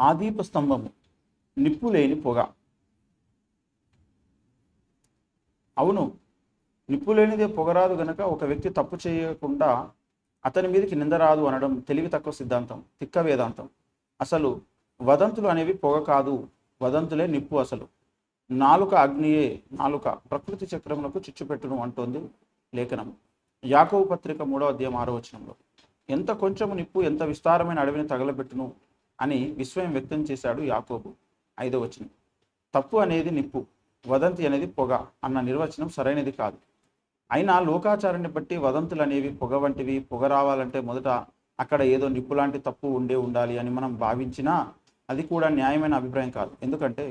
ఆదీప స్తంభము, నిప్పు లేని పొగ. అవును, నిప్పు లేనిదే పొగరాదు గనక ఒక వ్యక్తి తప్పు చేయకుండా అతని మీదకి నింద రాదు అనడం తెలివి తక్కువ సిద్ధాంతం, తిక్క వేదాంతం. అసలు వదంతులు అనేవి పొగ కాదు, వదంతులే నిప్పు. అసలు నాలుక అగ్నియే, నాలుక ప్రకృతి చక్రములకు చిచ్చుపెట్టును అంటోంది లేఖనం. యాకోబు పత్రిక 3వ అధ్యాయం 6వ వచనంలో. ఎంత కొంచెము నిప్పు ఎంత విస్తారమైన అడవిని తగలబెట్టును అని విస్మయం వ్యక్తం చేశాడు యాకోబు. 5వ వచనం. తప్పు అనేది నిప్పు, వదంతి అనేది పొగ అన్న నిర్వచనం సరైనది కాదు. అయినా లోకాచారాన్ని బట్టి వదంతులు అనేవి పొగ వంటివి. పొగ రావాలంటే మొదట అక్కడ ఏదో నిప్పు లాంటి తప్పు ఉండాలి అని మనం భావించినా అది కూడా న్యాయమైన అభిప్రాయం కాదు. ఎందుకంటే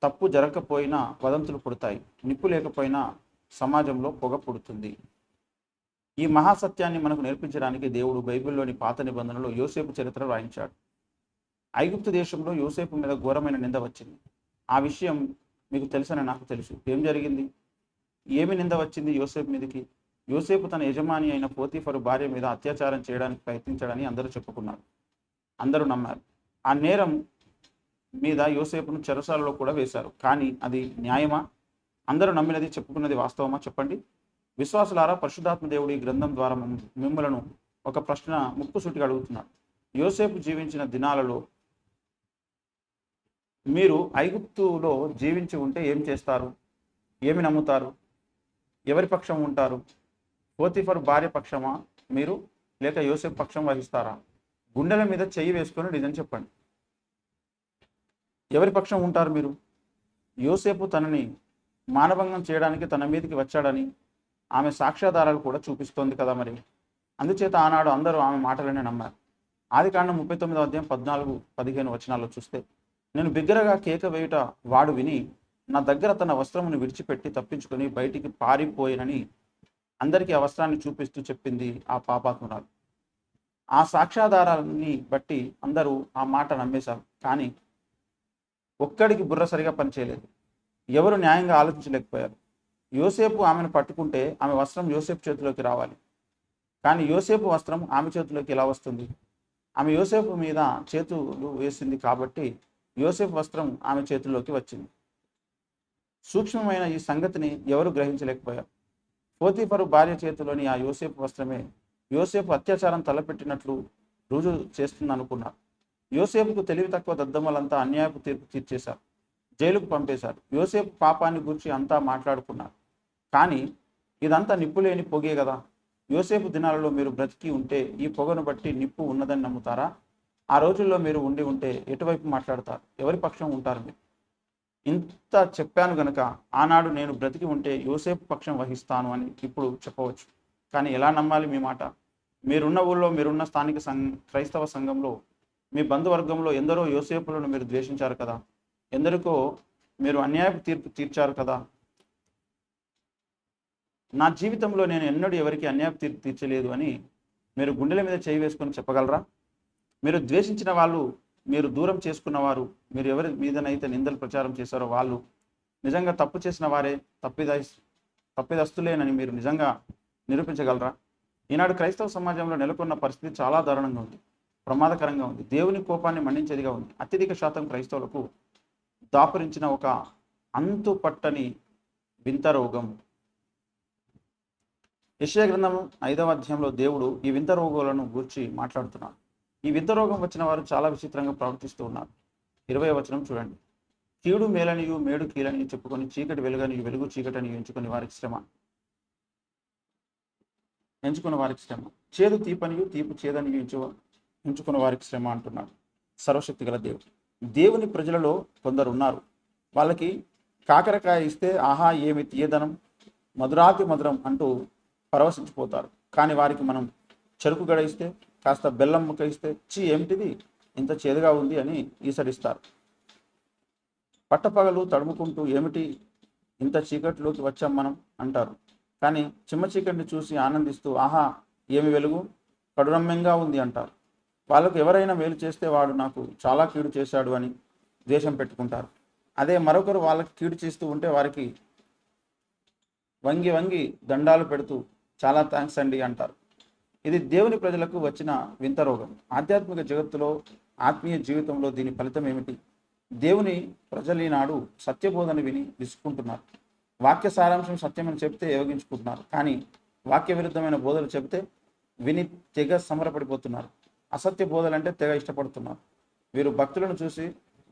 తప్పు జరగకపోయినా వదంతులు పుడతాయి, నిప్పు లేకపోయినా సమాజంలో పొగ పుడుతుంది. ఈ మహాసత్యాన్ని మనకు నేర్పించడానికి దేవుడు బైబిల్లోని పాత నిబంధనలో యోసేపు చరిత్ర రాయించాడు. ఐగుప్తు దేశంలో యోసేపు మీద ఘోరమైన నింద వచ్చింది. ఆ విషయం మీకు తెలుసని నాకు తెలుసు. ఏం జరిగింది? ఏమి నింద వచ్చింది యోసేపు మీదకి? యోసేపు తన యజమాని అయిన పోతీఫరు భార్య మీద అత్యాచారం చేయడానికి ప్రయత్నించాడని అందరూ చెప్పుకున్నారు, అందరూ నమ్మారు. ఆ నేరం మీద యోసేపును చెరసాలలో కూడా వేశారు. కానీ అది న్యాయమా? అందరూ నమ్మినది, చెప్పుకున్నది వాస్తవమా? చెప్పండి. విశ్వాసులారా, పరిశుద్ధాత్మ దేవుడు ఈ గ్రంథం ద్వారా మిమ్మలను ఒక ప్రశ్న ముక్కుసూటిగా అడుగుతున్నాడు. యోసేపు జీవించిన దినాలలో మీరు ఐగుప్తులో జీవించి ఉంటే ఏం చేస్తారు? ఏమి నమ్ముతారు? ఎవరి పక్షం ఉంటారు? పోతీఫరు భార్య పక్షమా మీరు, లేక యోసేపు పక్షం వహిస్తారా? గుండెల మీద చెయ్యి వేసుకొని నిజం చెప్పండి. ఎవరి పక్షం ఉంటారు మీరు? యోసేపు తనని మానభంగం చేయడానికి తన మీదకి వచ్చాడని ఆమె సాక్ష్యాధారాలు కూడా చూపిస్తోంది కదా మరి. అందుచేత ఆనాడు అందరూ ఆమె మాటలనే నమ్మారు. ఆదికాండం 39వ అధ్యాయం 14-15 వచనాల్లో చూస్తే, నేను బిగ్గరగా కేక వేయుట వాడు విని నా దగ్గర తన వస్త్రమును విడిచిపెట్టి తప్పించుకొని బయటికి పారిపోయినని అందరికీ ఆ వస్త్రాన్ని చూపిస్తూ చెప్పింది ఆ పాపాత్మురాలు. ఆ సాక్ష్యాధారాలని బట్టి అందరూ ఆ మాట నమ్మేశారు. కానీ ఒక్కడికి బుర్ర సరిగా పనిచేయలేదు. ఎవరు న్యాయంగా ఆలోచించలేకపోయారు. యోసేపు ఆమెను పట్టుకుంటే ఆమె వస్త్రం యోసేపు చేతిలోకి రావాలి, కానీ యోసేపు వస్త్రం ఆమె చేతిలోకి ఎలా వస్తుంది? ఆమె యోసేపు మీద చేతులు వేసింది కాబట్టి యోసేపు వస్త్రం ఆమె చేతుల్లోకి వచ్చింది. సూక్ష్మమైన ఈ సంగతిని ఎవరు గ్రహించలేకపోయారు. పోతీఫరు భార్య చేతిలోని ఆ యోసేపు వస్త్రమే యోసేపు అత్యాచారం తలపెట్టినట్లు రుజువు చేస్తుంది అనుకున్నారు. యోసేపుకు తెలివి తక్కువ దద్దమ్మలంతా అన్యాయపు తీర్పు తీర్చేశారు, జైలుకు పంపేశారు. యోసేపు పాపాన్ని గురించి అంతా మాట్లాడుకున్నారు. కానీ ఇదంతా నిప్పు లేని పొగే కదా. యోసేపు దినాలలో మీరు బ్రతికి ఉంటే ఈ పొగను బట్టి నిప్పు ఉన్నదని నమ్ముతారా? ఆ రోజుల్లో మీరు ఉండి ఉంటే ఎటువైపు మాట్లాడతారు? ఎవరి పక్షం ఉంటారు మీరు? ఇంత చెప్పాను గనక ఆనాడు నేను బ్రతికి ఉంటే యోసేపు పక్షం వహిస్తాను అని ఇప్పుడు చెప్పవచ్చు. కానీ ఎలా నమ్మాలి మీ మాట? మీరున్న ఊళ్ళో, మీరున్న స్థానిక క్రైస్తవ సంఘంలో, మీ బంధువర్గంలో ఎందరో యోసేపులను మీరు ద్వేషించారు కదా. ఎందరికో మీరు అన్యాయపు తీర్పు తీర్చారు కదా. నా జీవితంలో నేను ఎన్నడూ ఎవరికి అన్యాయపు తీర్పు తీర్చలేదు అని మీరు గుండెల మీద చేయి వేసుకొని చెప్పగలరా? మీరు ద్వేషించిన వాళ్ళు, మీరు దూరం చేసుకున్నవారు, మీరు ఎవరి మీదనైతే నిందలు ప్రచారం చేశారో వాళ్ళు నిజంగా తప్పు చేసిన వారే, తప్పిదస్తులేనని మీరు నిజంగా నిరూపించగలరా? ఈనాడు క్రైస్తవ సమాజంలో నెలకొన్న పరిస్థితి చాలా దారుణంగా ఉంది, ప్రమాదకరంగా ఉంది, దేవుని కోపాన్ని మండించేదిగా ఉంది. అత్యధిక శాతం క్రైస్తవులకు దాపురించిన ఒక అంతు పట్టని వింత రోగం. యెషయా గ్రంథం 5వ అధ్యాయంలో దేవుడు ఈ వింత రోగులను గూర్చి మాట్లాడుతున్నాడు. ఈ వింత రోగం వచ్చిన వారు చాలా విచిత్రంగా ప్రవర్తిస్తూ ఉన్నారు. 20వ వచనం చూడండి. కీడు మేలనియు మేడు కీలనియు చెప్పుకొని చీకటి వెలుగనియు వెలుగు చీకటని ఎంచుకుని వారికి శ్రమ, చేదు తీపనియు తీపు చేదనియు ఎంచుకున్న వారికి శ్రమ అంటున్నాడు సర్వశక్తి గల దేవుడు. దేవుని ప్రజలలో కొందరు ఉన్నారు, వాళ్ళకి కాకరకాయ ఇస్తే ఆహా ఏమి తీయదనం, మధురాతి మధురం అంటూ పరవశించిపోతారు. కానీ వారికి మనం చెరుకు గడ ఇస్తే, కాస్త బెల్లం ముక్క ఇస్తే ఏమిటిది ఇంత చేదుగా ఉంది అని ఈసడిస్తారు. పట్టపగలు తడుముకుంటూ ఏమిటి ఇంత చీకటిలోకి వచ్చాం మనం అంటారు. కానీ చిమ్మ చీకటిని చూసి ఆనందిస్తూ ఆహా ఏమి వెలుగు, కడురమ్యంగా ఉంది అంటారు. వాళ్ళకు ఎవరైనా మేలు చేస్తే వాడు నాకు చాలా కీడు చేశాడు అని ద్వేషం పెట్టుకుంటారు. అదే మరొకరు వాళ్ళకి కీడు చేస్తూ ఉంటే వారికి వంగి వంగి దండాలు పెడుతూ చాలా థ్యాంక్స్ అండి అంటారు. ఇది దేవుని ప్రజలకు వచ్చిన వింత రోగం. ఆధ్యాత్మిక జగత్తులో ఆత్మీయ జీవితంలో దీని ఫలితం ఏమిటి? దేవుని ప్రజలు ఈనాడు సత్యబోధన విని విసుక్కుంటున్నారు. వాక్య సారాంశం సత్యమని చెప్తే ఏవగించుకుంటున్నారు, కానీ వాక్య విరుద్ధమైన బోధలు చెబితే విని తెగ సమరపడిపోతున్నారు. అసత్య బోధలు అంటే తెగ ఇష్టపడుతున్నారు. వీరు భక్తులను చూసి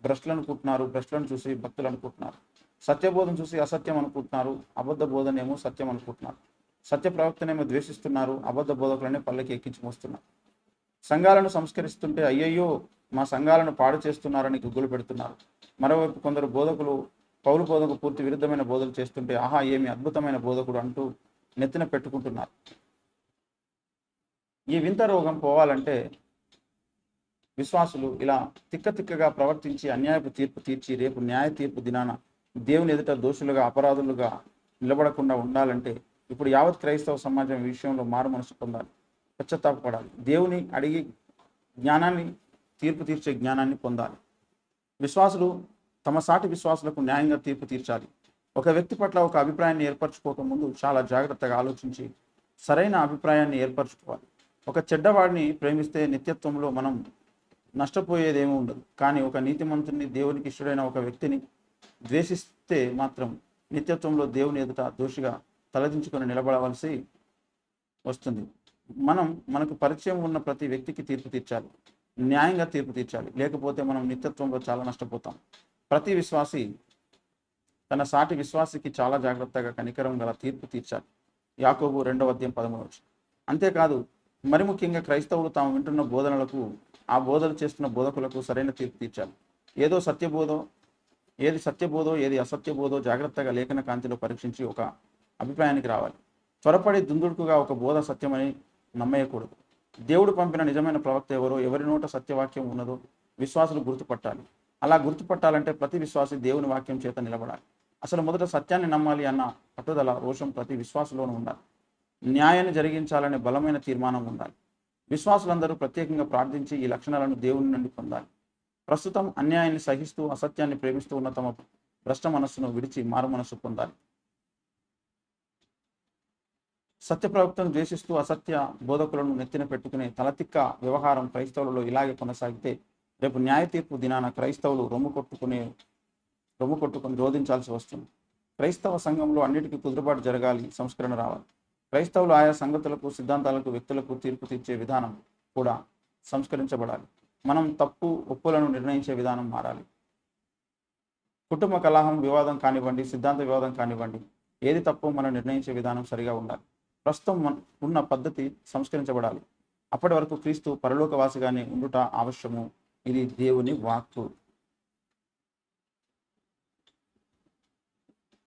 భ్రష్టులు అనుకుంటున్నారు, భ్రష్టులను చూసి భక్తులు అనుకుంటున్నారు. సత్యబోధన చూసి అసత్యం అనుకుంటున్నారు, అబద్ధ బోధనేమో సత్యం అనుకుంటున్నారు. సత్య ప్రవక్తనేమో ద్వేషిస్తున్నారు, అబద్ధ బోధకులనే పల్లకి ఎక్కించి మోస్తున్నారు. సంఘాలను సంస్కరిస్తుంటే అయ్యయ్యో మా సంఘాలను పాడు చేస్తున్నారని గుగ్గులు పెడుతున్నారు. మరోవైపు కొందరు బోధకులు పౌలు బోధకు పూర్తి విరుద్ధమైన బోధలు చేస్తుంటే ఆహా ఏమి అద్భుతమైన బోధకుడు అంటూ నెత్తిన పెట్టుకుంటున్నారు. ఈ వింత రోగం పోవాలంటే విశ్వాసులు ఇలా తిక్కగా ప్రవర్తించి అన్యాయపు తీర్పు తీర్చి రేపు న్యాయ తీర్పు దినాన దేవుని ఎదుట దోషులుగా అపరాధులుగా నిలబడకుండా ఉండాలంటే ఇప్పుడు యావత్ క్రైస్తవ సమాజం ఈ విషయంలో మారు మనసు పొందాలి, పశ్చాత్తాపడాలి. దేవుని అడిగి జ్ఞానాన్ని, తీర్పు తీర్చే జ్ఞానాన్ని పొందాలి. విశ్వాసులు తమ సాటి విశ్వాసులకు న్యాయంగా తీర్పు తీర్చాలి. ఒక వ్యక్తి పట్ల ఒక అభిప్రాయాన్ని ఏర్పరచుకోక ముందు చాలా జాగ్రత్తగా ఆలోచించి సరైన అభిప్రాయాన్ని ఏర్పరచుకోవాలి. ఒక చెడ్డవాడిని ప్రేమిస్తే నిత్యత్వంలో మనం నష్టపోయేదేమీ ఉండదు. కానీ ఒక నీతిమంతుని, దేవునికి ఇష్టడైన ఒక వ్యక్తిని ద్వేషిస్తే మాత్రం నిత్యత్వంలో దేవుని ఎదుట దోషిగా తలదించుకొని నిలబడవలసి వస్తుంది. మనకు పరిచయం ఉన్న ప్రతి వ్యక్తికి తీర్పు తీర్చాలి, న్యాయంగా తీర్పు తీర్చాలి. లేకపోతే మనం నిత్యత్వంలో చాలా నష్టపోతాం. ప్రతి విశ్వాసి తన సాటి విశ్వాసికి చాలా జాగ్రత్తగా కనికరం గల తీర్పు తీర్చాలి. యాకోబు 2:13. అంతేకాదు, మరి ముఖ్యంగా క్రైస్తవులు తాము వింటున్న బోధనలకు, ఆ బోధలు చేస్తున్న బోధకులకు సరైన తీర్పు తీర్చాలి. ఏది సత్యబోధో ఏది అసత్యబోధో జాగ్రత్తగా లేఖన కాంతిలో పరీక్షించి ఒక అభిప్రాయానికి రావాలి. త్వరపడి దుందుడుకుగా ఒక బోధ సత్యమని నమ్మేయకూడదు. దేవుడు పంపిన నిజమైన ప్రవక్త ఎవరో, ఎవరి నోట సత్యవాక్యం ఉన్నదో విశ్వాసులు గుర్తుపట్టాలి. అలా గుర్తుపట్టాలంటే ప్రతి విశ్వాసి దేవుని వాక్యం చేత నిలబడాలి. అసలు మొదట సత్యాన్ని నమ్మాలి అన్న పట్టుదల, రోషం ప్రతి విశ్వాసలోనూ ఉండాలి. న్యాయాన్ని జరిగించాలనే బలమైన తీర్మానం ఉండాలి. విశ్వాసులందరూ ప్రత్యేకంగా ప్రార్థించి ఈ లక్షణాలను దేవుని నుండి పొందాలి. ప్రస్తుతం అన్యాయాన్ని సహిస్తూ అసత్యాన్ని ప్రేమిస్తూ ఉన్న తమ భ్రష్ట మనస్సును విడిచి మారు మనస్సు పొందాలి. సత్య ప్రవక్తను ద్వేషిస్తూ అసత్య బోధకులను నెత్తిన పెట్టుకునే తలతిక్క వ్యవహారం క్రైస్తవులలో ఇలాగే కొనసాగితే రేపు న్యాయ తీర్పు దినాన క్రైస్తవులు రొమ్ము కొట్టుకొని రోధించాల్సి వస్తుంది. క్రైస్తవ సంఘంలో అన్నిటికీ కుదురుబాటు జరగాలి, సంస్కరణ రావాలి. క్రైస్తవులు ఆయా సంగతులకు, సిద్ధాంతాలకు, వ్యక్తులకు తీర్పు తీర్చే విధానం కూడా సంస్కరించబడాలి. మనం తప్పు ఒప్పులను నిర్ణయించే విధానం మారాలి. కుటుంబ కలహం వివాదం కానివ్వండి, సిద్ధాంత వివాదం కానివ్వండి, ఏది తప్పు మనం నిర్ణయించే విధానం సరిగా ఉండాలి. ప్రస్తుతం ఉన్న పద్ధతి సంస్కరించబడాలి. అప్పటి వరకు క్రీస్తు పరలోకవాసిగానే ఉండుట అవశ్యము. ఇది దేవుని వాక్కు.